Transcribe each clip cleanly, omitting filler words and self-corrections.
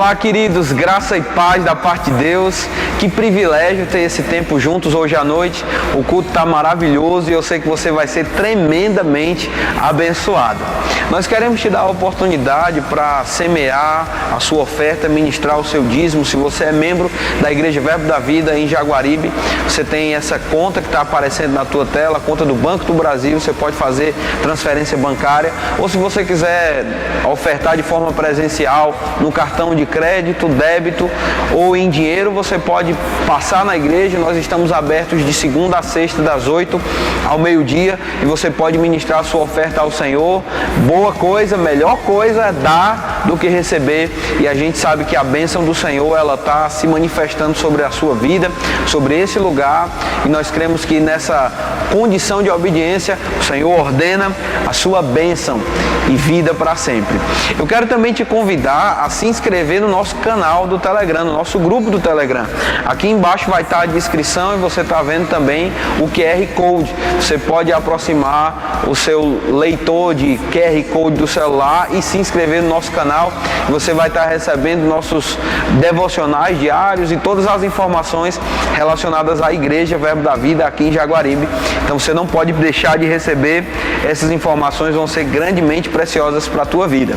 Olá, queridos, graça e paz da parte de Deus. Que privilégio ter esse tempo juntos hoje à noite. O culto está maravilhoso e eu sei que você vai ser tremendamente abençoado. Nós queremos te dar a oportunidade para semear a sua oferta, ministrar o seu dízimo. Se você é membro da Igreja Verbo da Vida em Jaguaribe, você tem essa conta que está aparecendo na tua tela, a conta do Banco do Brasil. Você pode fazer transferência bancária, ou se você quiser ofertar de forma presencial no cartão de crédito, débito ou em dinheiro, você pode passar na igreja. Nós estamos abertos de segunda a sexta, das 8 ao meio-dia, e você pode ministrar a sua oferta ao Senhor. Boa coisa, melhor coisa é dar do que receber, e a gente sabe que a bênção do Senhor, ela está se manifestando sobre a sua vida, sobre esse lugar, e nós cremos que nessa condição de obediência, o Senhor ordena a sua bênção e vida para sempre. Eu quero também te convidar a se inscrever no nosso canal do Telegram, no nosso grupo do Telegram. Aqui embaixo vai estar a descrição e você está vendo também o QR Code. Você pode aproximar o seu leitor de QR Code do celular e se inscrever no nosso canal. Você vai estar recebendo nossos devocionais diários e todas as informações relacionadas à Igreja Verbo da Vida aqui em Jaguaribe. Então você não pode deixar de receber essas informações, vão ser grandemente preciosas para a tua vida.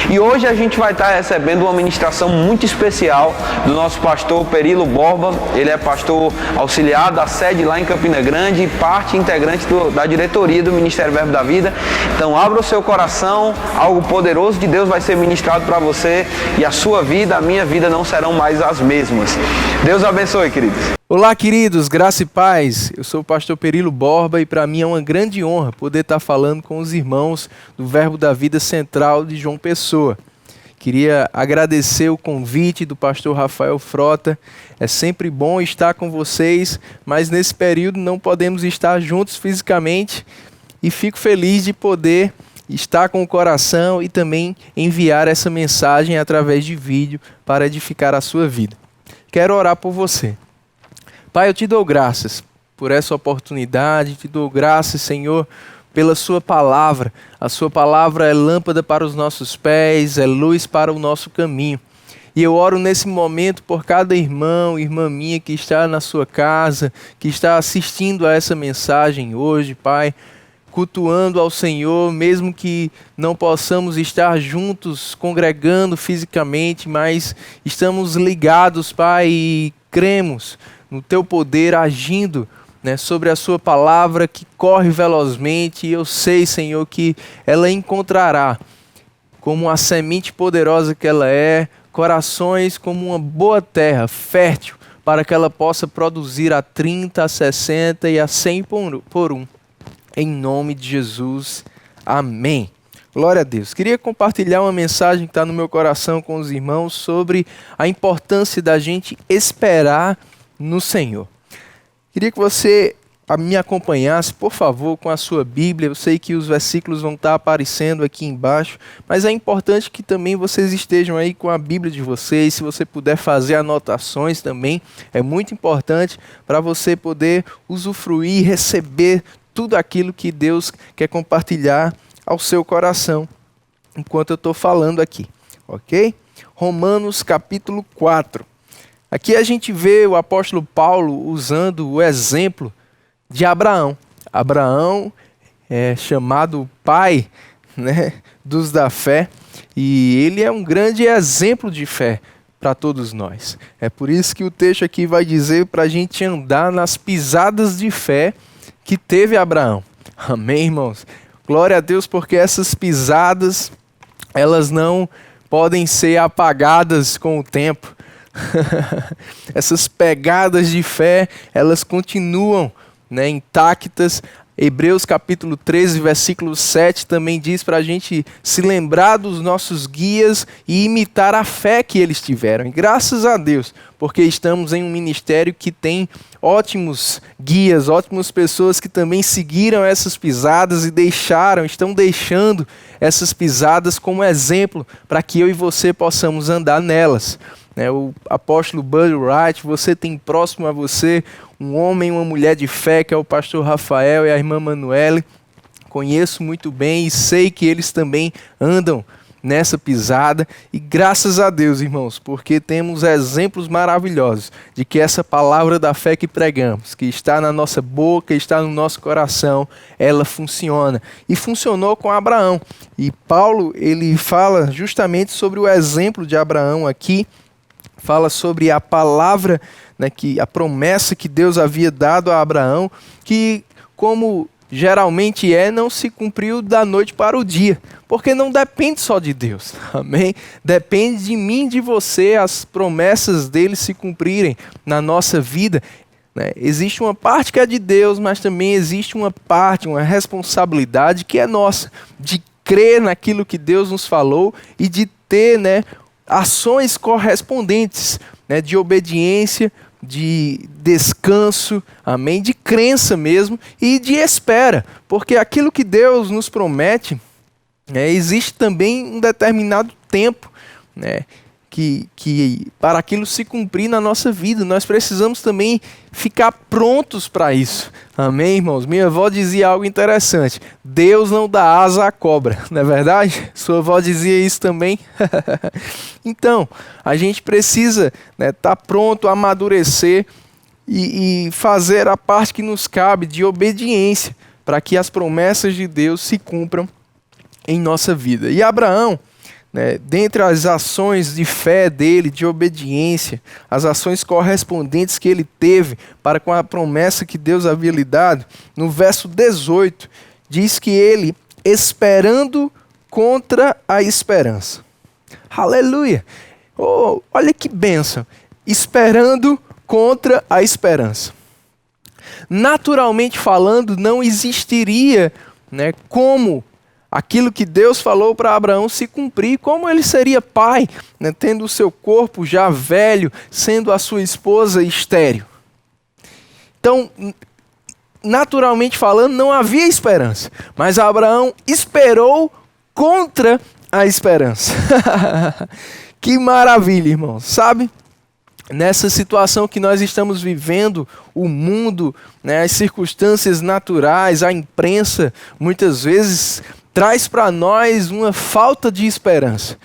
E hoje a gente vai estar recebendo uma ministração muito especial do nosso pastor Perilo Borba. Ele é pastor auxiliar da sede lá em Campina Grande e parte integrante da diretoria do Ministério Verbo da Vida. Então abra o seu coração, algo poderoso de Deus vai ser ministrado para você, e a sua vida, a minha vida não serão mais as mesmas. Deus abençoe, queridos. Olá, queridos, graça e paz. Eu sou o pastor Perilo Borba e para mim é uma grande honra poder estar falando com os irmãos do Verbo da Vida Central de João Pessoa. Queria agradecer o convite do pastor Rafael Frota. É sempre bom estar com vocês, mas nesse período não podemos estar juntos fisicamente, e fico feliz de poder estar com o coração e também enviar essa mensagem através de vídeo para edificar a sua vida. Quero orar por você. Pai, eu te dou graças por essa oportunidade, te dou graças, Senhor, pela sua palavra. A sua palavra é lâmpada para os nossos pés, é luz para o nosso caminho. E eu oro nesse momento por cada irmão, irmã minha que está na sua casa, que está assistindo a essa mensagem hoje, Pai, cultuando ao Senhor, mesmo que não possamos estar juntos, congregando fisicamente, mas estamos ligados, Pai, e cremos no Teu poder agindo, sobre a Sua palavra que corre velozmente. E eu sei, Senhor, que ela encontrará, como a semente poderosa que ela é, corações como uma boa terra, fértil, para que ela possa produzir a 30, a 60 e a 100 por um. Em nome de Jesus, amém. Glória a Deus. Queria compartilhar uma mensagem que está no meu coração com os irmãos sobre a importância da gente esperar no Senhor. Queria que você me acompanhasse, por favor, com a sua Bíblia. Eu sei que os versículos vão estar aparecendo aqui embaixo, mas é importante que também vocês estejam aí com a Bíblia de vocês. Se você puder fazer anotações também, é muito importante para você poder usufruir, receber tudo aquilo que Deus quer compartilhar ao seu coração enquanto eu estou falando aqui, ok? Romanos capítulo 4. Aqui a gente vê o apóstolo Paulo usando o exemplo de Abraão. Abraão é chamado pai, dos da fé, e ele é um grande exemplo de fé para todos nós. É por isso que o texto aqui vai dizer para a gente andar nas pisadas de fé que teve Abraão. Amém, irmãos? Glória a Deus, porque essas pisadas, elas não podem ser apagadas com o tempo. Essas pegadas de fé, elas continuam, intactas. Hebreus capítulo 13, versículo 7 também diz para a gente se lembrar dos nossos guias e imitar a fé que eles tiveram. E graças a Deus, porque estamos em um ministério que tem ótimos guias, ótimas pessoas que também seguiram essas pisadas e estão deixando essas pisadas como exemplo para que eu e você possamos andar nelas. O apóstolo Buddy Wright, você tem próximo a você um homem e uma mulher de fé, que é o pastor Rafael e a irmã Manuele. Conheço muito bem e sei que eles também andam nessa pisada. E graças a Deus, irmãos, porque temos exemplos maravilhosos de que essa palavra da fé que pregamos, que está na nossa boca, está no nosso coração, ela funciona. E funcionou com Abraão. E Paulo, ele fala justamente sobre o exemplo de Abraão aqui, fala sobre a palavra, né, a promessa que Deus havia dado a Abraão, que como geralmente não se cumpriu da noite para o dia, porque não depende só de Deus, amém? Depende de mim, de você, as promessas dele se cumprirem na nossa vida, né? Existe uma parte que é de Deus, mas também existe uma parte, uma responsabilidade que é nossa, de crer naquilo que Deus nos falou e de ter, né, ações correspondentes, né, de obediência, de descanso, amém? De crença mesmo e de espera, porque aquilo que Deus nos promete, existe também um determinado tempo, né, que para aquilo se cumprir na nossa vida, nós precisamos também ficar prontos para isso, amém, irmãos? Minha avó dizia algo interessante: Deus não dá asa à cobra, não é verdade? Sua avó dizia isso também? Então, a gente precisa estar pronto a amadurecer e fazer a parte que nos cabe de obediência, para que as promessas de Deus se cumpram em nossa vida. E Abraão, dentre as ações de fé dele, de obediência, as ações correspondentes que ele teve para com a promessa que Deus havia lhe dado, no verso 18, diz que ele, esperando contra a esperança. Aleluia! Oh, olha que bênção! Esperando contra a esperança. Naturalmente falando, não existiria, como aquilo que Deus falou para Abraão se cumprir, como ele seria pai, tendo o seu corpo já velho, sendo a sua esposa estéril. Então, naturalmente falando, não havia esperança, mas Abraão esperou contra a esperança. Que maravilha, irmãos, sabe? Nessa situação que nós estamos vivendo, o mundo, as circunstâncias naturais, a imprensa, muitas vezes traz para nós uma falta de esperança.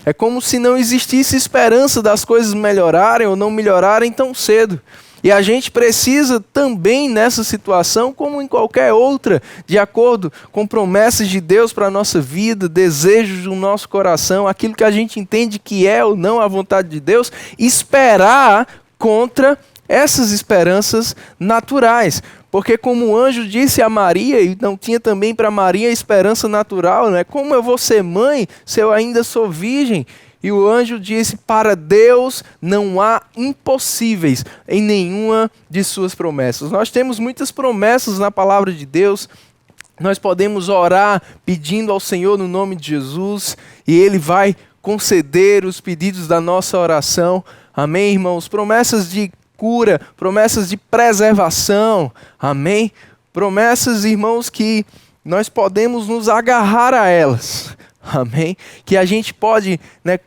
É como se não existisse esperança das coisas melhorarem ou não melhorarem tão cedo. E a gente precisa também nessa situação, como em qualquer outra, de acordo com promessas de Deus para a nossa vida, desejos do nosso coração, aquilo que a gente entende que é ou não a vontade de Deus, esperar contra essas esperanças naturais. Porque como o anjo disse a Maria, e não tinha também para Maria esperança natural, como eu vou ser mãe se eu ainda sou virgem? E o anjo disse: para Deus não há impossíveis em nenhuma de suas promessas. Nós temos muitas promessas na palavra de Deus. Nós podemos orar pedindo ao Senhor no nome de Jesus, e Ele vai conceder os pedidos da nossa oração. Amém, irmãos? Promessas de cura, promessas de preservação, amém? Promessas, irmãos, que nós podemos nos agarrar a elas, amém? Que a gente pode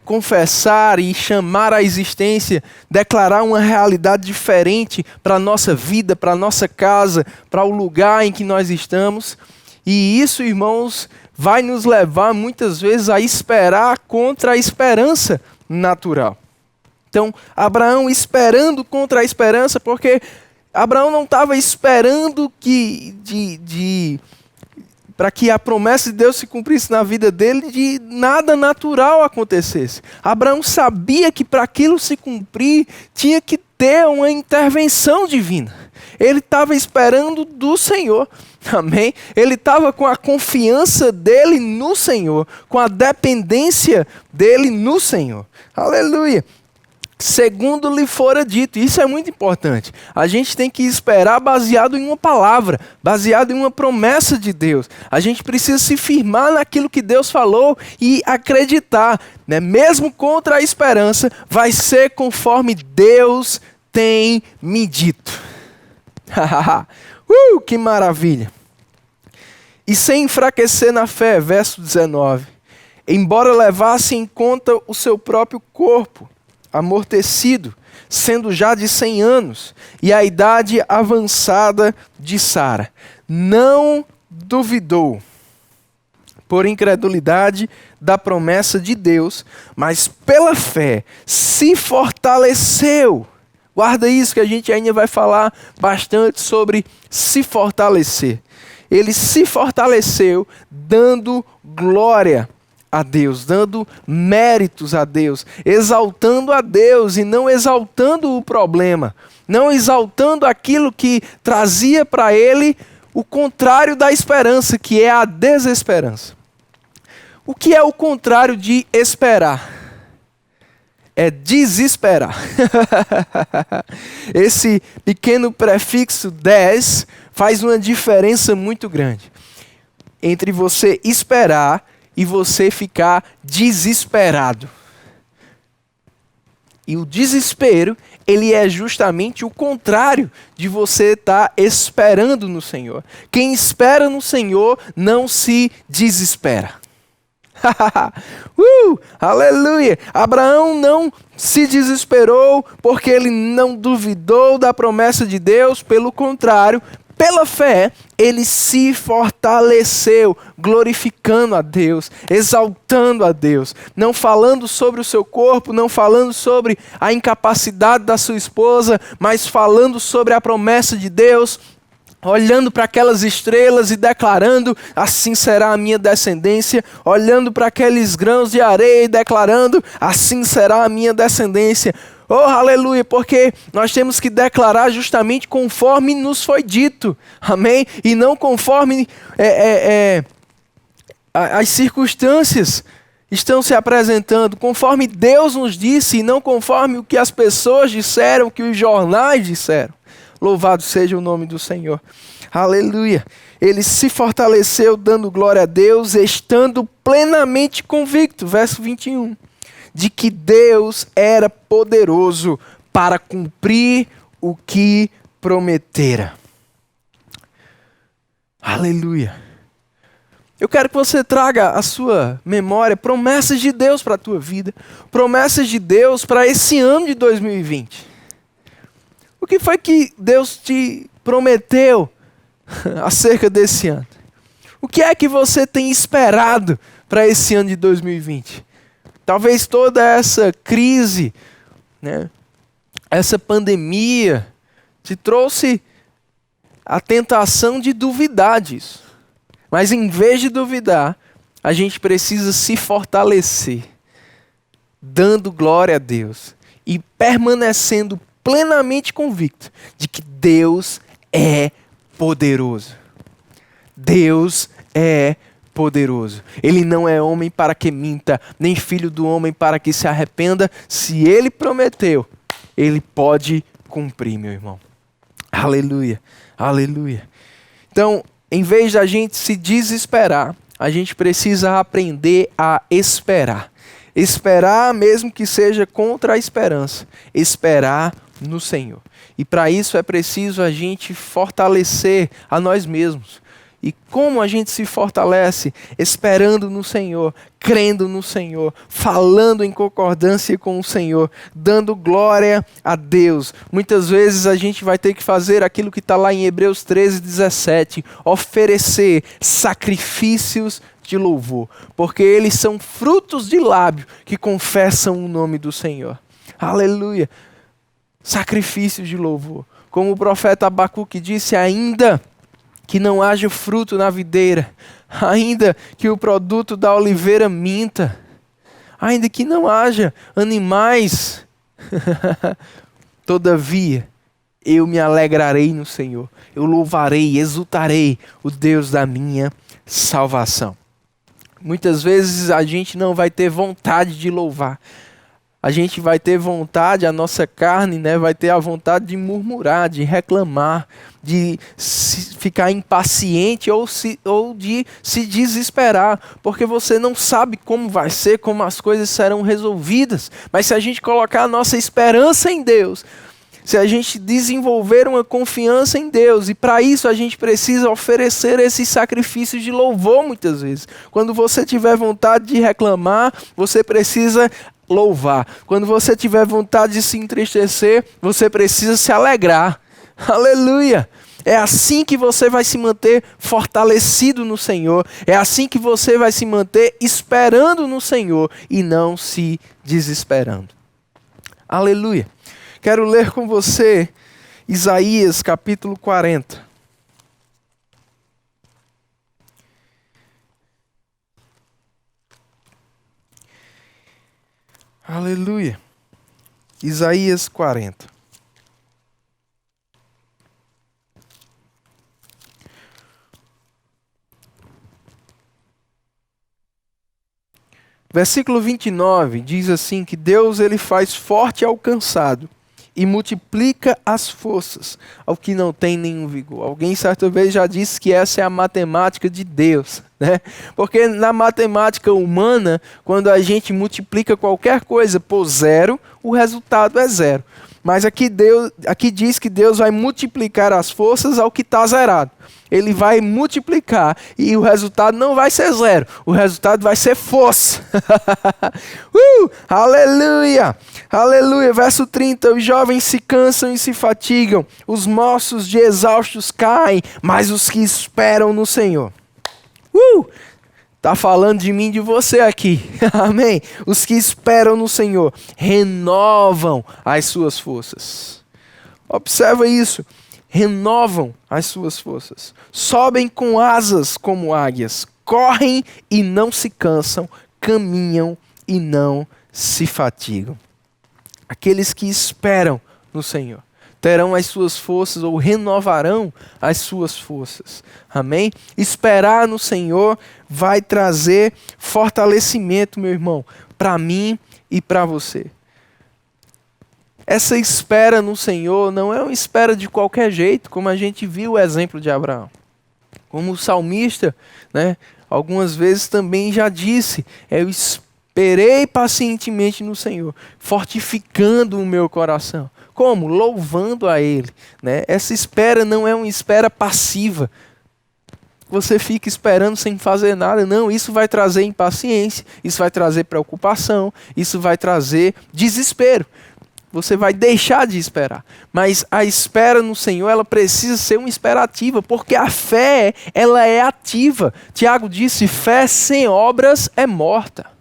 confessar e chamar à existência, declarar uma realidade diferente para a nossa vida, para a nossa casa, para o lugar em que nós estamos. E isso, irmãos, vai nos levar muitas vezes a esperar contra a esperança natural. Então, Abraão esperando contra a esperança, porque Abraão não estava esperando para que a promessa de Deus se cumprisse na vida dele, de nada natural acontecesse. Abraão sabia que para aquilo se cumprir, tinha que ter uma intervenção divina. Ele estava esperando do Senhor, amém? Ele estava com a confiança dele no Senhor, com a dependência dele no Senhor. Aleluia! Segundo lhe fora dito. Isso é muito importante. A gente tem que esperar baseado em uma palavra, baseado em uma promessa de Deus. A gente precisa se firmar naquilo que Deus falou e acreditar, mesmo contra a esperança, vai ser conforme Deus tem me dito. Que maravilha! E sem enfraquecer na fé, verso 19, embora levasse em conta o seu próprio corpo, amortecido, sendo já de 100 anos, e a idade avançada de Sara, não duvidou, por incredulidade da promessa de Deus, mas pela fé se fortaleceu. Guarda isso, que a gente ainda vai falar bastante sobre se fortalecer. Ele se fortaleceu dando glória a Deus, dando méritos a Deus, exaltando a Deus e não exaltando o problema, não exaltando aquilo que trazia para ele o contrário da esperança, que é a desesperança. O que é o contrário de esperar? É desesperar. Esse pequeno prefixo des faz uma diferença muito grande entre você esperar e você ficar desesperado. E o desespero, ele é justamente o contrário de você estar esperando no Senhor. Quem espera no Senhor não se desespera. Aleluia! Abraão não se desesperou porque ele não duvidou da promessa de Deus, pelo contrário, pela fé, ele se fortaleceu, glorificando a Deus, exaltando a Deus, não falando sobre o seu corpo, não falando sobre a incapacidade da sua esposa, mas falando sobre a promessa de Deus, olhando para aquelas estrelas e declarando, assim será a minha descendência, olhando para aqueles grãos de areia e declarando, assim será a minha descendência. Oh, aleluia, porque nós temos que declarar justamente conforme nos foi dito, amém? E não conforme as circunstâncias estão se apresentando, conforme Deus nos disse e não conforme o que as pessoas disseram, o que os jornais disseram. Louvado seja o nome do Senhor. Aleluia. Ele se fortaleceu dando glória a Deus, estando plenamente convicto, verso 21, de que Deus era poderoso para cumprir o que prometera. Aleluia. Eu quero que você traga à sua memória promessas de Deus para a tua vida, promessas de Deus para esse ano de 2020. O que foi que Deus te prometeu acerca desse ano? O que é que você tem esperado para esse ano de 2020? Talvez toda essa crise, né, essa pandemia, te trouxe a tentação de duvidar disso. Mas em vez de duvidar, a gente precisa se fortalecer, dando glória a Deus e permanecendo plenamente convicto de que Deus é poderoso. Deus é poderoso. Ele não é homem para que minta, nem filho do homem para que se arrependa. Se ele prometeu, ele pode cumprir, meu irmão. Aleluia, aleluia. Então, em vez da gente se desesperar, a gente precisa aprender a esperar. Esperar mesmo que seja contra a esperança. Esperar no Senhor. E para isso é preciso a gente fortalecer a nós mesmos. E como a gente se fortalece? Esperando no Senhor, crendo no Senhor, falando em concordância com o Senhor, dando glória a Deus. Muitas vezes a gente vai ter que fazer aquilo que está lá em Hebreus 13:17, oferecer sacrifícios de louvor, porque eles são frutos de lábio que confessam o nome do Senhor. Aleluia! Sacrifícios de louvor. Como o profeta Abacuque disse, ainda que não haja fruto na videira, ainda que o produto da oliveira minta, ainda que não haja animais, todavia eu me alegrarei no Senhor, eu louvarei, exultarei o Deus da minha salvação. Muitas vezes a gente não vai ter vontade de louvar. A gente vai ter vontade, a nossa carne, né, vai ter a vontade de murmurar, de reclamar, de ficar impaciente ou de se desesperar, porque você não sabe como vai ser, como as coisas serão resolvidas. Mas se a gente colocar a nossa esperança em Deus, se a gente desenvolver uma confiança em Deus, e para isso a gente precisa oferecer esses sacrifícios de louvor muitas vezes. Quando você tiver vontade de reclamar, você precisa louvar. Quando você tiver vontade de se entristecer, você precisa se alegrar. Aleluia! É assim que você vai se manter fortalecido no Senhor. É assim que você vai se manter esperando no Senhor e não se desesperando. Aleluia. Quero ler com você Isaías capítulo 40. Aleluia. Isaías 40. Versículo 29 diz assim que Deus ele faz forte ao cansado e multiplica as forças ao que não tem nenhum vigor. Alguém certa vez já disse que essa é a matemática de Deus, né? Porque na matemática humana, quando a gente multiplica qualquer coisa por zero, o resultado é zero. Mas aqui diz que Deus vai multiplicar as forças ao que está zerado. Ele vai multiplicar e o resultado não vai ser zero. O resultado vai ser força. Aleluia! Aleluia! Verso 30. Os jovens se cansam e se fatigam. Os moços de exaustos caem. Mas os que esperam no Senhor. Está falando de mim e de você aqui. Amém? Os que esperam no Senhor renovam as suas forças. Observa isso. Renovam as suas forças. Sobem com asas como águias. Correm e não se cansam. Caminham e não se fatigam. Aqueles que esperam no Senhor terão as suas forças ou renovarão as suas forças. Amém? Esperar no Senhor vai trazer fortalecimento, meu irmão, para mim e para você. Essa espera no Senhor não é uma espera de qualquer jeito, como a gente viu o exemplo de Abraão. Como o salmista, né, algumas vezes também já disse, eu esperei pacientemente no Senhor, fortificando o meu coração. Como? Louvando a Ele, né? Essa espera não é uma espera passiva. Você fica esperando sem fazer nada. Não, isso vai trazer impaciência, isso vai trazer preocupação, isso vai trazer desespero. Você vai deixar de esperar. Mas a espera no Senhor, ela precisa ser uma espera ativa, porque a fé, ela é ativa. Tiago disse, fé sem obras é morta.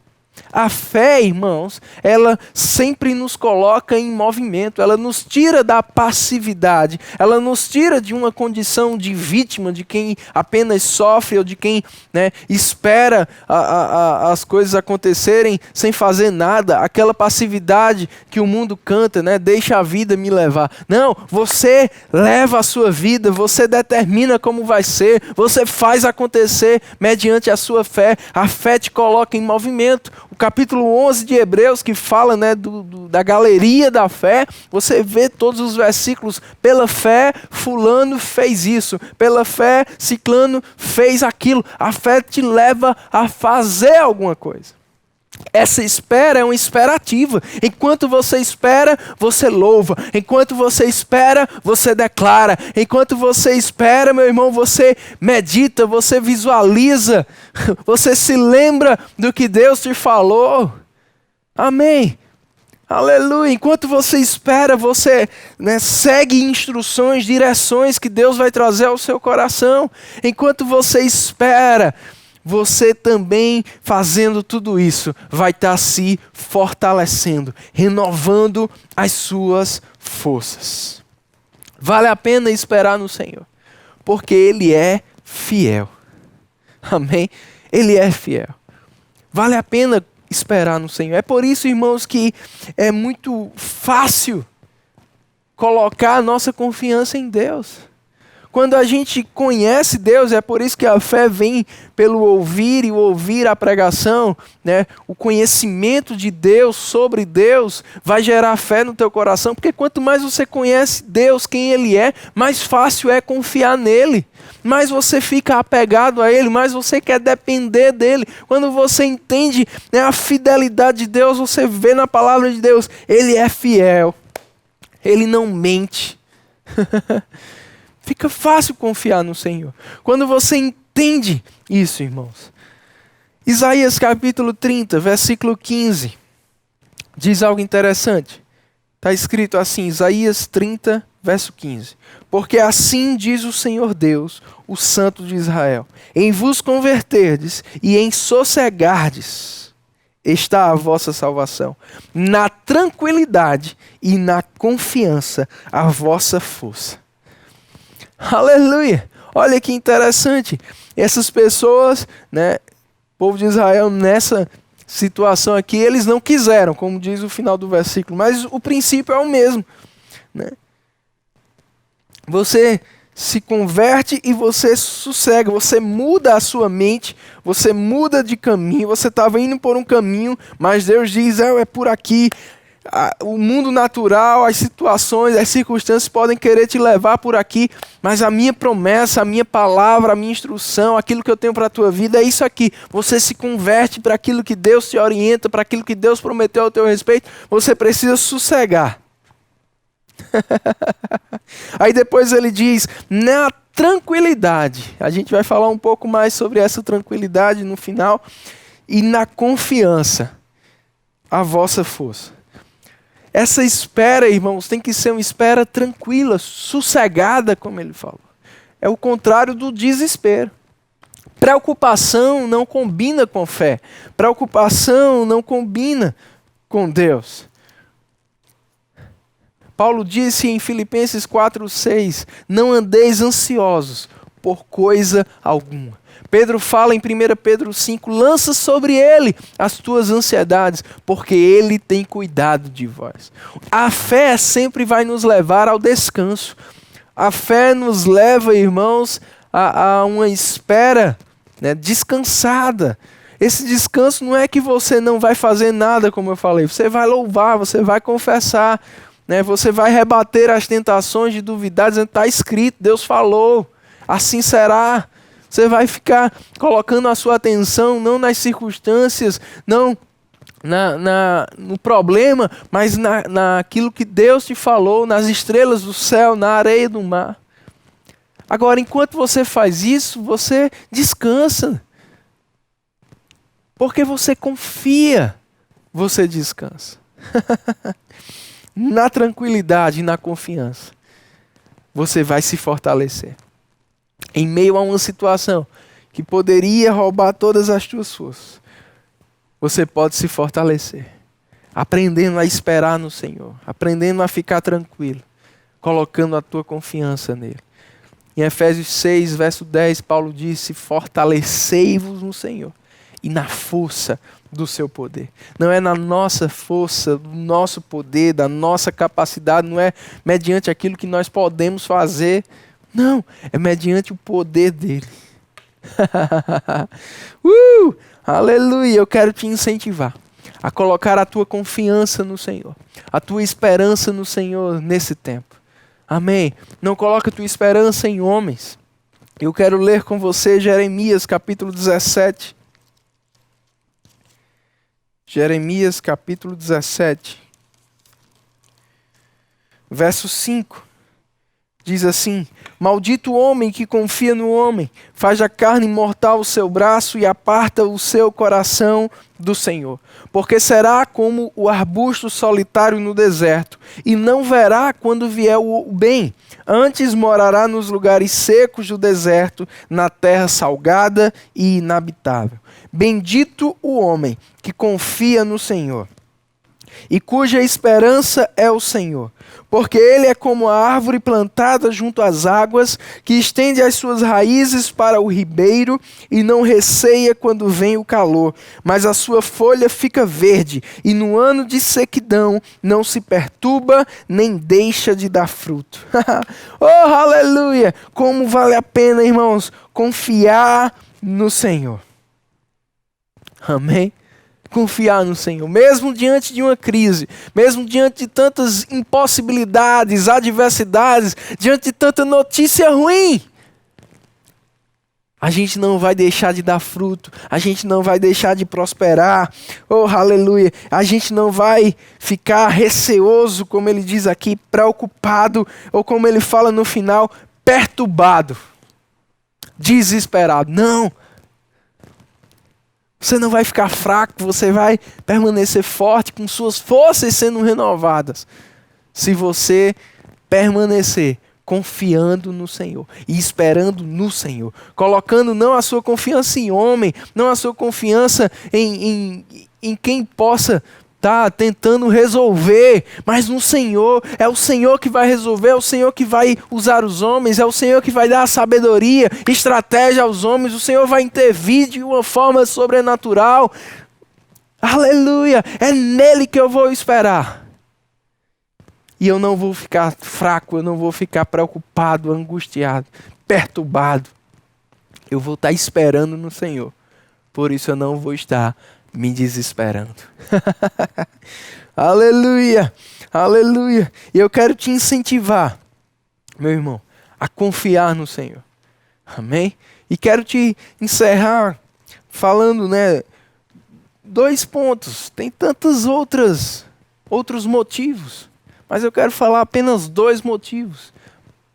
A fé, irmãos, ela sempre nos coloca em movimento, ela nos tira da passividade, ela nos tira de uma condição de vítima, de quem apenas sofre ou de quem, né, espera as coisas acontecerem sem fazer nada, aquela passividade que o mundo canta, né, deixa a vida me levar. Não, você leva a sua vida, você determina como vai ser, você faz acontecer mediante a sua fé, a fé te coloca em movimento. O capítulo 11 de Hebreus, que fala, né, da galeria da fé, você vê todos os versículos. Pela fé, fulano fez isso. Pela fé, ciclano fez aquilo. A fé te leva a fazer alguma coisa. Essa espera é uma espera ativa. Enquanto você espera, você louva. Enquanto você espera, você declara. Enquanto você espera, meu irmão, você medita, você visualiza. Você se lembra do que Deus te falou. Amém. Aleluia. Enquanto você espera, você, né, segue instruções, direções que Deus vai trazer ao seu coração. Enquanto você espera, você também, fazendo tudo isso, vai estar se fortalecendo, renovando as suas forças. Vale a pena esperar no Senhor, porque Ele é fiel. Amém? Ele é fiel. Vale a pena esperar no Senhor. É por isso, irmãos, que é muito fácil colocar a nossa confiança em Deus. Quando a gente conhece Deus, é por isso que a fé vem pelo ouvir e o ouvir a pregação, né? O conhecimento de Deus sobre Deus vai gerar fé no teu coração, porque quanto mais você conhece Deus, quem Ele é, mais fácil é confiar nele. Mais você fica apegado a Ele, mais você quer depender dEle. Quando você entende, né, a fidelidade de Deus, você vê na palavra de Deus, Ele é fiel, Ele não mente. Fica fácil confiar no Senhor. Quando você entende isso, irmãos. Isaías capítulo 30, versículo 15. Diz algo interessante. Está escrito assim, Isaías 30, Verso 15. Porque assim diz o Senhor Deus, o Santo de Israel: em vos converterdes e em sossegardes está a vossa salvação. Na tranquilidade e na confiança a vossa força. Aleluia! Olha que interessante. Essas pessoas, né, o povo de Israel nessa situação aqui, eles não quiseram, como diz o final do versículo, mas o princípio é o mesmo, né? Você se converte e você sossega, você muda a sua mente, você muda de caminho, você estava indo por um caminho, mas Deus diz, é por aqui. O mundo natural, as situações, as circunstâncias podem querer te levar por aqui, mas a minha promessa, a minha palavra, a minha instrução, aquilo que eu tenho para a tua vida é isso aqui. Você se converte para aquilo que Deus te orienta, para aquilo que Deus prometeu ao teu respeito, você precisa sossegar. Aí depois ele diz, na tranquilidade, a gente vai falar um pouco mais sobre essa tranquilidade no final, e na confiança, a vossa força. Essa espera, irmãos, tem que ser uma espera tranquila, sossegada, como ele falou. É o contrário do desespero. Preocupação não combina com fé. Preocupação não combina com Deus. Paulo disse em Filipenses 4:6, não andeis ansiosos por coisa alguma. Pedro fala em 1 Pedro 5, lança sobre ele as tuas ansiedades, porque ele tem cuidado de vós. A fé sempre vai nos levar ao descanso. A fé nos leva, irmãos, a uma espera, né, descansada. Esse descanso não é que você não vai fazer nada, como eu falei. Você vai louvar, você vai confessar, né, você vai rebater as tentações de duvidar, dizendo, está escrito, Deus falou, assim será. Você vai ficar colocando a sua atenção não nas circunstâncias, não no problema, mas naquilo que Deus te falou, nas estrelas do céu, na areia do mar. Agora, enquanto você faz isso, você descansa. Porque você confia, você descansa. Na tranquilidade e na confiança, você vai se fortalecer. Em meio a uma situação que poderia roubar todas as tuas forças, você pode se fortalecer, aprendendo a esperar no Senhor, aprendendo a ficar tranquilo, colocando a tua confiança nele. Em Efésios 6, verso 10, Paulo disse, fortalecei-vos no Senhor e na força do seu poder. Não é na nossa força, do nosso poder, da nossa capacidade, não é mediante aquilo que nós podemos fazer. Não, é mediante o poder dele. Aleluia, eu quero te incentivar a colocar a tua confiança no Senhor, a tua esperança no Senhor nesse tempo. Amém? Não coloca a tua esperança em homens. Eu quero ler com você Jeremias capítulo 17. Jeremias capítulo 17, verso 5. Diz assim, maldito o homem que confia no homem, faz a carne mortal o seu braço e aparta o seu coração do Senhor. Porque será como o arbusto solitário no deserto, e não verá quando vier o bem. Antes morará nos lugares secos do deserto, na terra salgada e inabitável. Bendito o homem que confia no Senhor, e cuja esperança é o Senhor. Porque ele é como a árvore plantada junto às águas, que estende as suas raízes para o ribeiro e não receia quando vem o calor, mas a sua folha fica verde, e no ano de sequidão não se perturba, nem deixa de dar fruto. Oh, aleluia! Como vale a pena, irmãos, confiar no Senhor. Amém? Confiar no Senhor, mesmo diante de uma crise, mesmo diante de tantas impossibilidades, adversidades, diante de tanta notícia ruim, a gente não vai deixar de dar fruto, a gente não vai deixar de prosperar, oh aleluia, a gente não vai ficar receoso, como ele diz aqui, preocupado, ou como ele fala no final, perturbado, desesperado, não. Você não vai ficar fraco, você vai permanecer forte com suas forças sendo renovadas. Se você permanecer confiando no Senhor e esperando no Senhor, colocando não a sua confiança em homem, não a sua confiança em quem possa estar tentando resolver, mas no Senhor. É o Senhor que vai resolver, é o Senhor que vai usar os homens, é o Senhor que vai dar a sabedoria, estratégia aos homens, o Senhor vai intervir de uma forma sobrenatural. Aleluia! É nele que eu vou esperar. E eu não vou ficar fraco, eu não vou ficar preocupado, angustiado, perturbado. Eu vou estar esperando no Senhor. Por isso eu não vou estar me desesperando. Aleluia! Aleluia! E eu quero te incentivar, meu irmão, a confiar no Senhor. Amém? E quero te encerrar falando, 2 pontos. Tem tantos outros motivos. Mas eu quero falar apenas 2 motivos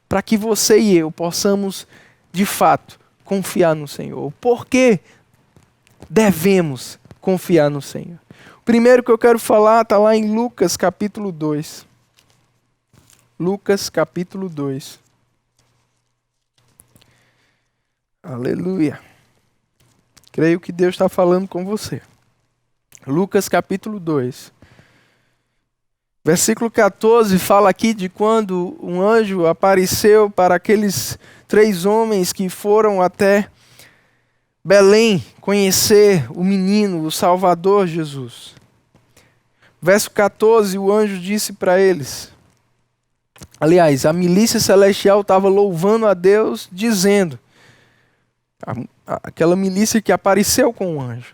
para que você e eu possamos, de fato, confiar no Senhor. Por que devemos confiar no Senhor? O primeiro que eu quero falar está lá em Lucas capítulo 2. Lucas capítulo 2. Aleluia. Creio que Deus está falando com você. Lucas capítulo 2. Versículo 14 fala aqui de quando um anjo apareceu para aqueles 3 homens que foram até Belém conhecer o menino, o Salvador Jesus. Verso 14, o anjo disse para eles, aliás, a milícia celestial estava louvando a Deus, dizendo, aquela milícia que apareceu com o anjo,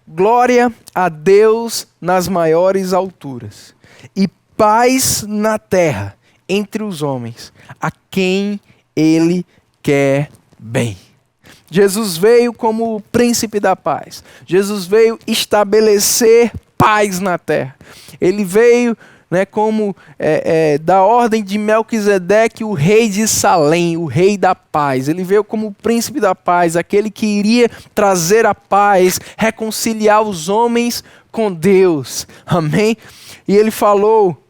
glória a Deus nas maiores alturas e paz na terra entre os homens, a quem Ele quer bem. Jesus veio como o príncipe da paz. Jesus veio estabelecer paz na terra. Ele veio como da ordem de Melquisedeque, o rei de Salém, o rei da paz. Ele veio como o príncipe da paz, aquele que iria trazer a paz, reconciliar os homens com Deus. Amém? E ele falou,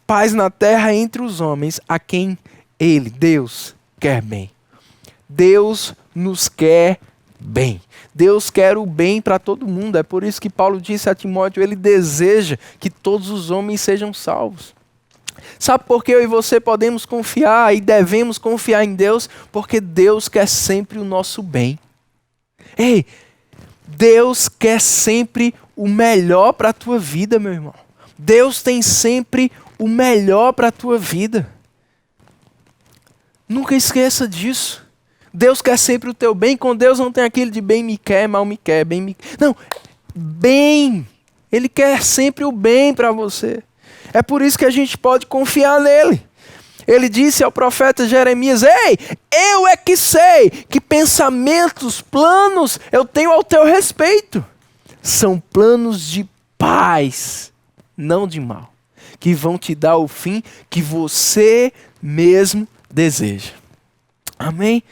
paz na terra entre os homens, a quem Ele, Deus, quer bem. Deus nos quer bem. Deus quer o bem para todo mundo. É por isso que Paulo disse a Timóteo, ele deseja que todos os homens sejam salvos. Sabe por que eu e você podemos confiar e devemos confiar em Deus? Porque Deus quer sempre o nosso bem. Ei, Deus quer sempre o melhor para a tua vida, meu irmão. Deus tem sempre o melhor para a tua vida. Nunca esqueça disso. Deus quer sempre o teu bem. Com Deus não tem aquele de bem me quer, mal me quer, bem me quer. Não, bem. Ele quer sempre o bem para você. É por isso que a gente pode confiar nele. Ele disse ao profeta Jeremias, ei, eu é que sei que pensamentos, planos eu tenho ao teu respeito. São planos de paz, não de mal, que vão te dar o fim que você mesmo deseja. Amém?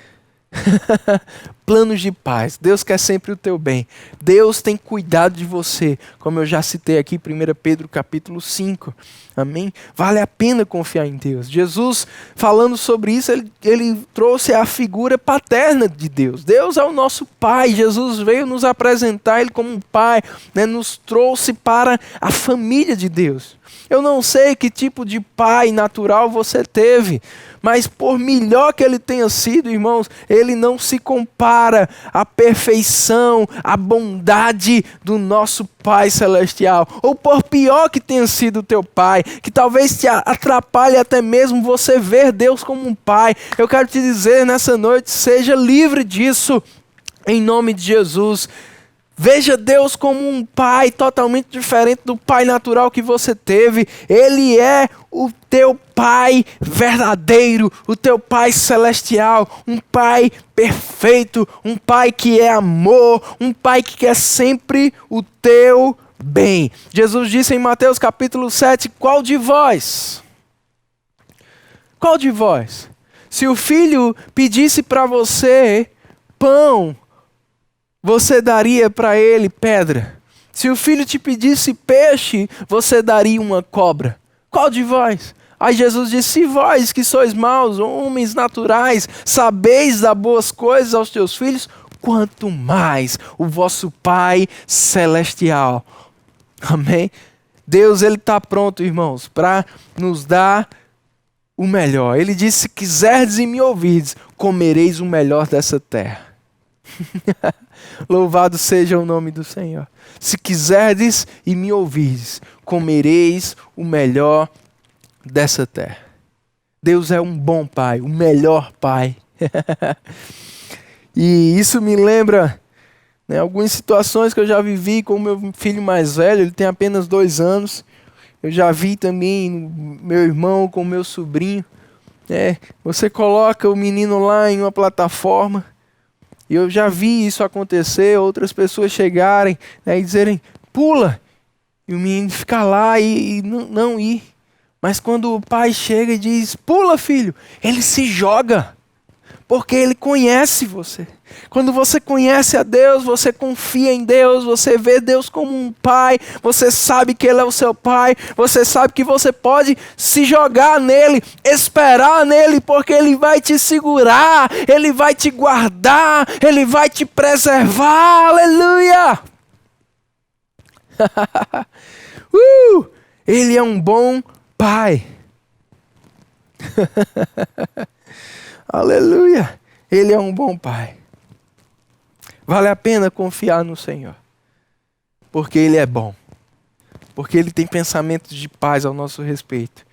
Planos de paz. Deus quer sempre o teu bem. Deus tem cuidado de você, como eu já citei aqui, 1 Pedro capítulo 5. Amém? Vale a pena confiar em Deus. Jesus, falando sobre isso, ele trouxe a figura paterna de Deus. Deus é o nosso Pai. Jesus veio nos apresentar Ele como um Pai, nos trouxe para a família de Deus. Eu não sei que tipo de pai natural você teve, mas por melhor que ele tenha sido, irmãos, ele não se compara à perfeição, à bondade do nosso Pai Celestial. Ou por pior que tenha sido o teu pai, que talvez te atrapalhe até mesmo você ver Deus como um pai. Eu quero te dizer nessa noite, seja livre disso, em nome de Jesus. Veja Deus como um pai totalmente diferente do pai natural que você teve. Ele é o teu pai verdadeiro, o teu pai celestial, um pai perfeito, um pai que é amor, um pai que quer sempre o teu bem. Jesus disse em Mateus capítulo 7, qual de vós, se o filho pedisse para você pão, você daria para ele pedra? Se o filho te pedisse peixe, você daria uma cobra? Qual de vós? Aí Jesus disse: se vós que sois maus, homens naturais, sabeis dar boas coisas aos teus filhos, quanto mais o vosso Pai Celestial. Amém? Deus, Ele está pronto, irmãos, para nos dar o melhor. Ele disse: se quiserdes e me ouvirdes, comereis o melhor dessa terra. Louvado seja o nome do Senhor. Se quiserdes e me ouvirdes, comereis o melhor dessa terra. Deus é um bom Pai, o melhor Pai. E isso me lembra, né, algumas situações que eu já vivi com o meu filho mais velho. Ele tem apenas 2 anos. Eu já vi também meu irmão com o meu sobrinho. Você coloca o menino lá em uma plataforma, e eu já vi isso acontecer, outras pessoas chegarem, né, e dizerem: pula, e o menino ficar lá e não ir. Mas quando o pai chega e diz: pula, filho, ele se joga, porque ele conhece você. Quando você conhece a Deus, você confia em Deus, você vê Deus como um pai, você sabe que Ele é o seu pai, você sabe que você pode se jogar nele, esperar nele, porque Ele vai te segurar, Ele vai te guardar, Ele vai te preservar. Aleluia! Ele é um bom pai. Aleluia! Ele é um bom pai. Vale a pena confiar no Senhor, porque Ele é bom, porque Ele tem pensamentos de paz ao nosso respeito,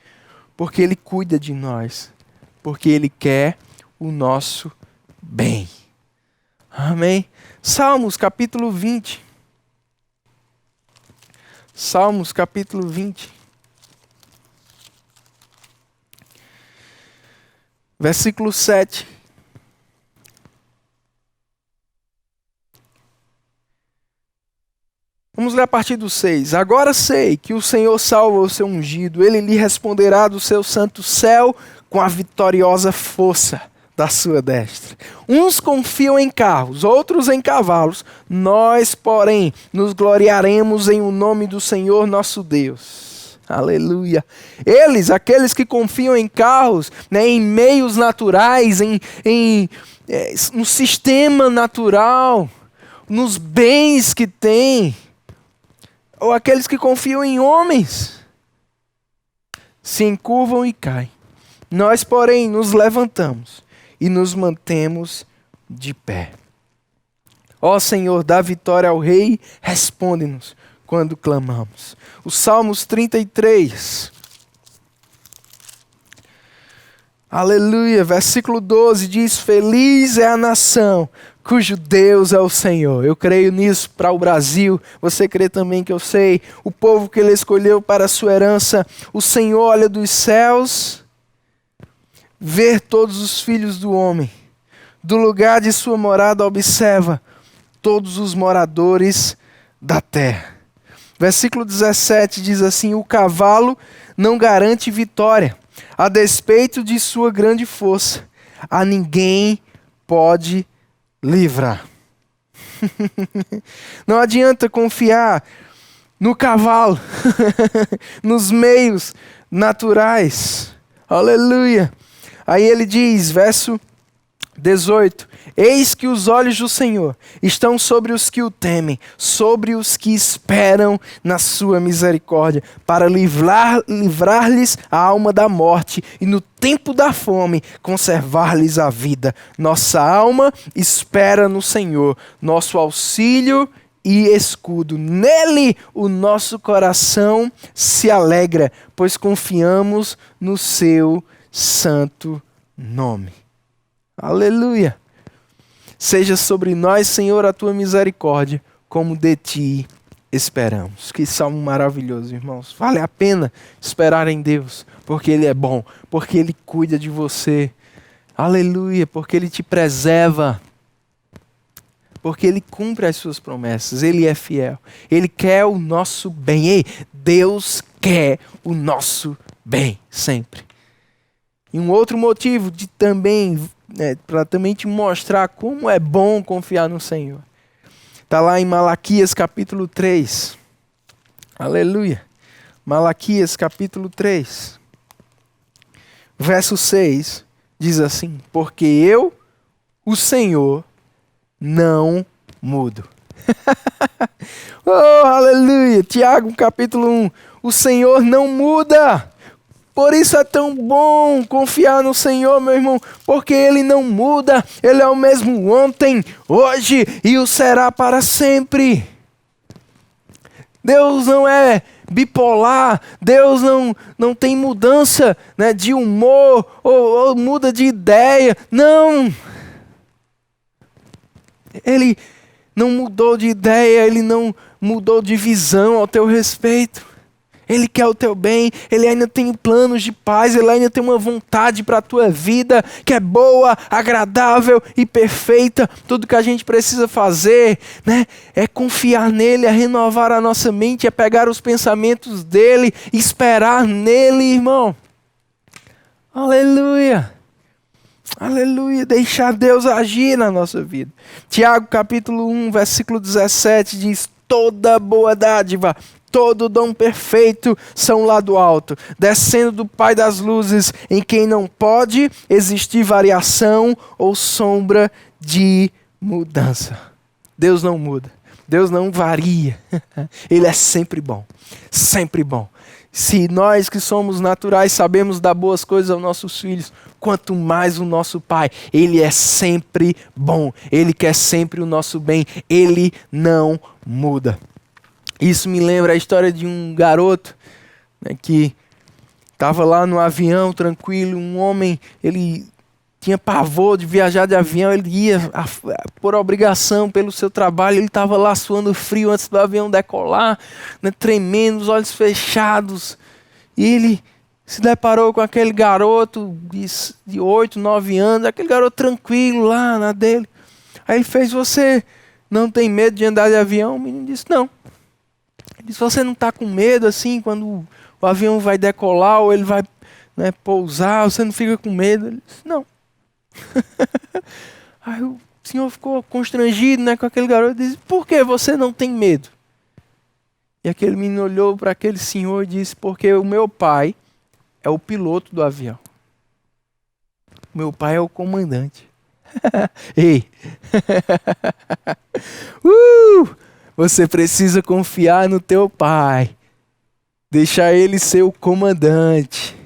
porque Ele cuida de nós, porque Ele quer o nosso bem. Amém? Salmos capítulo 20. Salmos capítulo 20. Versículo 7. Vamos ler a partir do 6. Agora sei que o Senhor salva o seu ungido. Ele lhe responderá do seu santo céu com a vitoriosa força da sua destra. Uns confiam em carros, outros em cavalos. Nós, porém, nos gloriaremos em o nome do Senhor nosso Deus. Aleluia. Eles, aqueles que confiam em carros, né, em meios naturais, no sistema natural, nos bens que têm, ou aqueles que confiam em homens, se encurvam e caem. Nós, porém, nos levantamos e nos mantemos de pé. Ó Senhor, dá vitória ao Rei, responde-nos quando clamamos. O Salmos 33. Aleluia, versículo 12 diz: feliz é a nação cujo Deus é o Senhor. Eu creio nisso para o Brasil. Você crê também que eu sei? O povo que Ele escolheu para a sua herança. O Senhor olha dos céus, vê todos os filhos do homem. Do lugar de sua morada observa todos os moradores da terra. Versículo 17 diz assim: o cavalo não garante vitória, a despeito de sua grande força. A ninguém pode livrar. Não adianta confiar no cavalo, nos meios naturais. Aleluia. Aí ele diz, verso 18: eis que os olhos do Senhor estão sobre os que o temem, sobre os que esperam na sua misericórdia, para livrar-lhes a alma da morte e no tempo da fome conservar-lhes a vida. Nossa alma espera no Senhor, nosso auxílio e escudo. Nele o nosso coração se alegra, pois confiamos no seu santo nome. Aleluia. Seja sobre nós, Senhor, a tua misericórdia, como de ti esperamos. Que salmo maravilhoso, irmãos. Vale a pena esperar em Deus, porque Ele é bom, porque Ele cuida de você. Aleluia, porque Ele te preserva, porque Ele cumpre as suas promessas. Ele é fiel. Ele quer o nosso bem. Ei, Deus quer o nosso bem, sempre. E um outro motivo de também, para também te mostrar como é bom confiar no Senhor. Está lá em Malaquias capítulo 3. Aleluia. Malaquias capítulo 3. verso 6, diz assim: porque eu, o Senhor, não mudo. Oh, aleluia! Tiago, capítulo 1. O Senhor não muda. Por isso é tão bom confiar no Senhor, meu irmão, porque Ele não muda. Ele é o mesmo ontem, hoje e o será para sempre. Deus não é bipolar, Deus não tem mudança, né, de humor ou muda de ideia. Não! Ele não mudou de ideia, Ele não mudou de visão ao teu respeito. Ele quer o teu bem, Ele ainda tem planos de paz, Ele ainda tem uma vontade para a tua vida, que é boa, agradável e perfeita. Tudo que a gente precisa fazer, né, é confiar nele, é renovar a nossa mente, é pegar os pensamentos dele, esperar nele, irmão. Aleluia! Aleluia! Deixar Deus agir na nossa vida. Tiago capítulo 1, versículo 17 diz: toda boa dádiva, todo dom perfeito são lá do alto, descendo do Pai das luzes, em quem não pode existir variação ou sombra de mudança. Deus não muda, Deus não varia. Ele é sempre bom, sempre bom. Se nós que somos naturais sabemos dar boas coisas aos nossos filhos, quanto mais o nosso Pai. Ele é sempre bom, Ele quer sempre o nosso bem, Ele não muda. Isso me lembra a história de um garoto, né, que estava lá no avião tranquilo. Um homem, ele tinha pavor de viajar de avião, ele ia por obrigação pelo seu trabalho. Ele estava lá suando frio antes do avião decolar, né, tremendo, os olhos fechados. E ele se deparou com aquele garoto de 8, 9 anos, aquele garoto tranquilo lá na dele. Aí ele fez: você não tem medo de andar de avião? O menino disse: não. Ele disse: você não está com medo assim quando o avião vai decolar ou ele vai, né, pousar? Você não fica com medo? Ele disse: não. Aí o senhor ficou constrangido, né, com aquele garoto e disse: por que você não tem medo? E aquele menino olhou para aquele senhor e disse: porque o meu pai é o piloto do avião. O meu pai é o comandante. Ei! Você precisa confiar no teu pai. Deixar ele ser o comandante.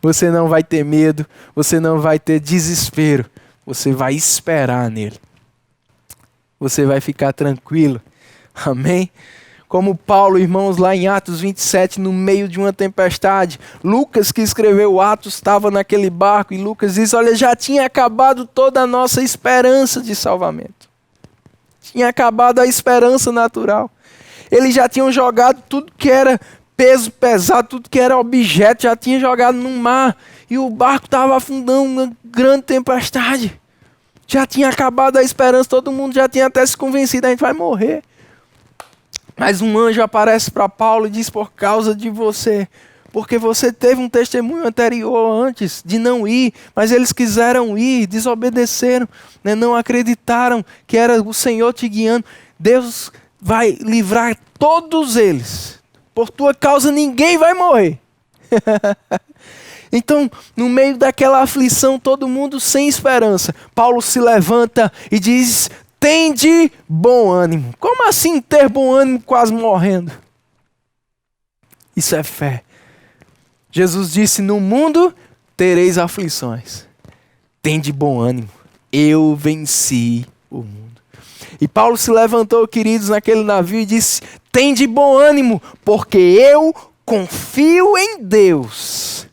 Você não vai ter medo, você não vai ter desespero. Você vai esperar nele. Você vai ficar tranquilo. Amém? Como Paulo, irmãos, lá em Atos 27, no meio de uma tempestade. Lucas, que escreveu Atos, estava naquele barco. E Lucas diz: olha, já tinha acabado toda a nossa esperança de salvamento. Tinha acabado a esperança natural. Eles já tinham jogado tudo que era peso pesado, tudo que era objeto, já tinha jogado no mar. E o barco estava afundando, uma grande tempestade. Já tinha acabado a esperança, todo mundo já tinha até se convencido: a gente vai morrer. Mas um anjo aparece para Paulo e diz: por causa de você, porque você teve um testemunho anterior antes de não ir, mas eles quiseram ir, desobedeceram, né? Não acreditaram que era o Senhor te guiando. Deus vai livrar todos eles. Por tua causa ninguém vai morrer. Então, no meio daquela aflição, todo mundo sem esperança, Paulo se levanta e diz: tende bom ânimo. Como assim ter bom ânimo quase morrendo? Isso é fé. Jesus disse: no mundo tereis aflições. Tende bom ânimo. Eu venci o mundo. E Paulo se levantou, queridos, naquele navio e disse: tende bom ânimo, porque eu confio em Deus,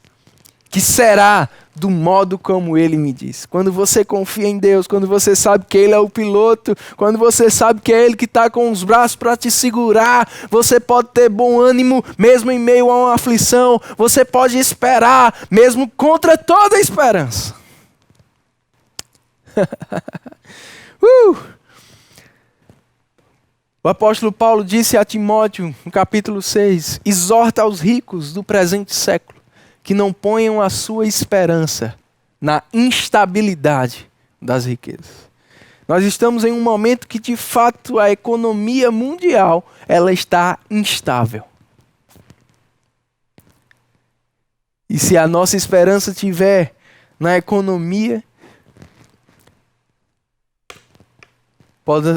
que será do modo como Ele me disse. Quando você confia em Deus, quando você sabe que Ele é o piloto, quando você sabe que é Ele que está com os braços para te segurar, você pode ter bom ânimo mesmo em meio a uma aflição. Você pode esperar mesmo contra toda a esperança. O apóstolo Paulo disse a Timóteo, no capítulo 6, exorta aos ricos do presente século que não ponham a sua esperança na instabilidade das riquezas. Nós estamos em um momento que, de fato, a economia mundial ela está instável. E se a nossa esperança estiver na economia,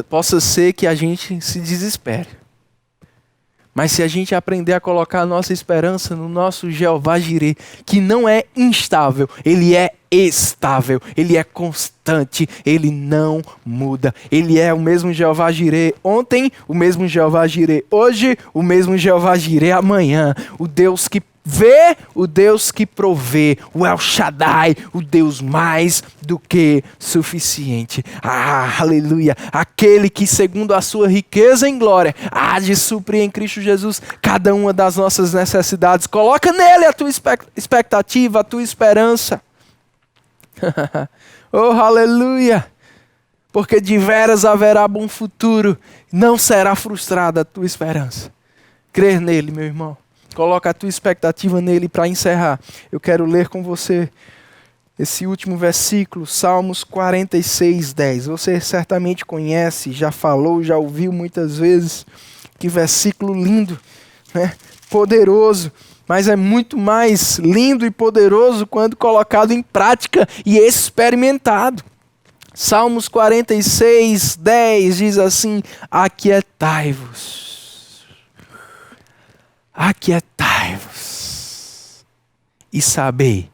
possa ser que a gente se desespere. Mas se a gente aprender a colocar a nossa esperança no nosso Jeová Jireh, que não é instável, ele é estável, ele é constante, ele não muda. Ele é o mesmo Jeová Jireh ontem, o mesmo Jeová Jireh hoje, o mesmo Jeová Jireh amanhã. O Deus que vê, o Deus que provê, o El Shaddai, o Deus mais do que suficiente. Aleluia! Aquele que segundo a sua riqueza em glória há de suprir em Cristo Jesus cada uma das nossas necessidades. Coloca nele a tua expectativa, a tua esperança. Oh, aleluia! Porque de veras haverá bom futuro, não será frustrada a tua esperança. Crer nele, meu irmão. Coloca a tua expectativa nele. Para encerrar, eu quero ler com você esse último versículo, Salmos 46, 10. Você certamente conhece, já falou, já ouviu muitas vezes. Que versículo lindo, né? Poderoso, mas é muito mais lindo e poderoso quando colocado em prática e experimentado. Salmos 46, 10 diz assim: aquietai-vos. Aquietai-vos e sabei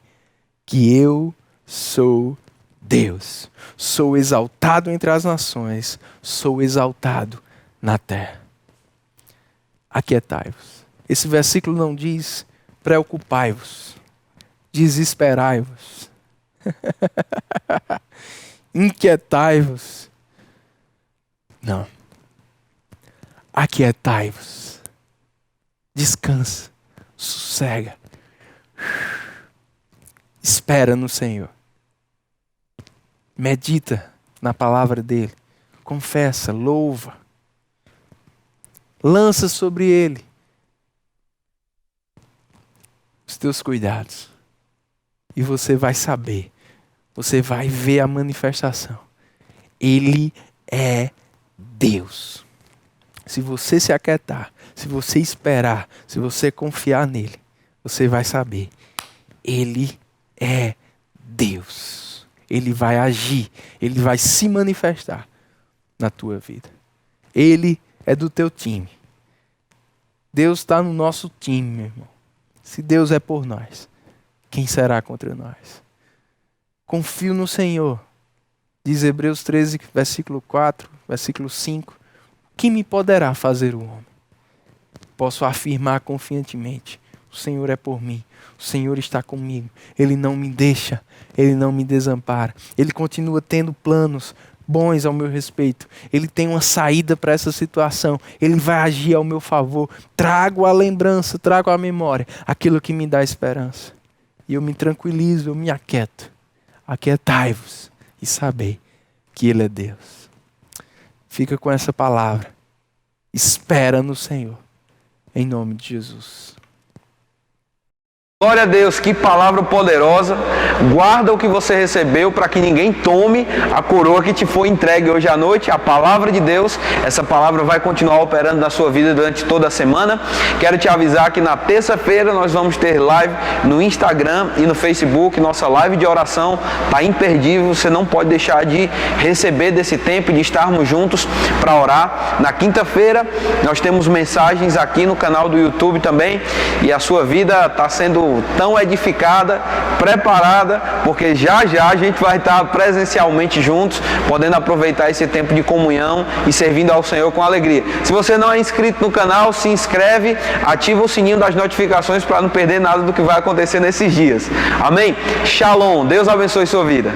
que eu sou Deus. Sou exaltado entre as nações, sou exaltado na terra. Aquietai-vos. Esse versículo não diz preocupai-vos, desesperai-vos, inquietai-vos. Não. Aquietai-vos. Descansa, sossega, espera no Senhor, medita na palavra dele, confessa, louva, lança sobre ele os teus cuidados e você vai saber, você vai ver a manifestação. Ele é Deus. Se você se aquietar, se você esperar, se você confiar nele, você vai saber. Ele é Deus. Ele vai agir, ele vai se manifestar na tua vida. Ele é do teu time. Deus está no nosso time, meu irmão. Se Deus é por nós, quem será contra nós? Confio no Senhor. Diz Hebreus 13, versículo 4, versículo 5. Que me poderá fazer o homem? Posso afirmar confiantemente: o Senhor é por mim, o Senhor está comigo, Ele não me deixa, Ele não me desampara, Ele continua tendo planos bons ao meu respeito, Ele tem uma saída para essa situação, Ele vai agir ao meu favor. Trago a lembrança, trago a memória, aquilo que me dá esperança. E eu me tranquilizo, eu me aquieto. Aquietai-vos e sabei que Ele é Deus. Fica com essa palavra. Espera no Senhor. Em nome de Jesus. Glória a Deus, que palavra poderosa. Guarda o que você recebeu para que ninguém tome a coroa que te foi entregue hoje à noite. A palavra de Deus, essa palavra vai continuar operando na sua vida durante toda a semana. Quero te avisar que na terça-feira nós vamos ter live no Instagram e no Facebook. Nossa live de oração está imperdível. Você não pode deixar de receber desse tempo, de estarmos juntos para orar. Na quinta-feira nós temos mensagens aqui no canal do YouTube também. E a sua vida está sendo tão edificada, preparada, porque já a gente vai estar presencialmente juntos, podendo aproveitar esse tempo de comunhão e servindo ao Senhor com alegria. Se você não é inscrito no canal, se inscreve, ativa o sininho das notificações para não perder nada do que vai acontecer nesses dias. Amém? Shalom. Deus abençoe sua vida.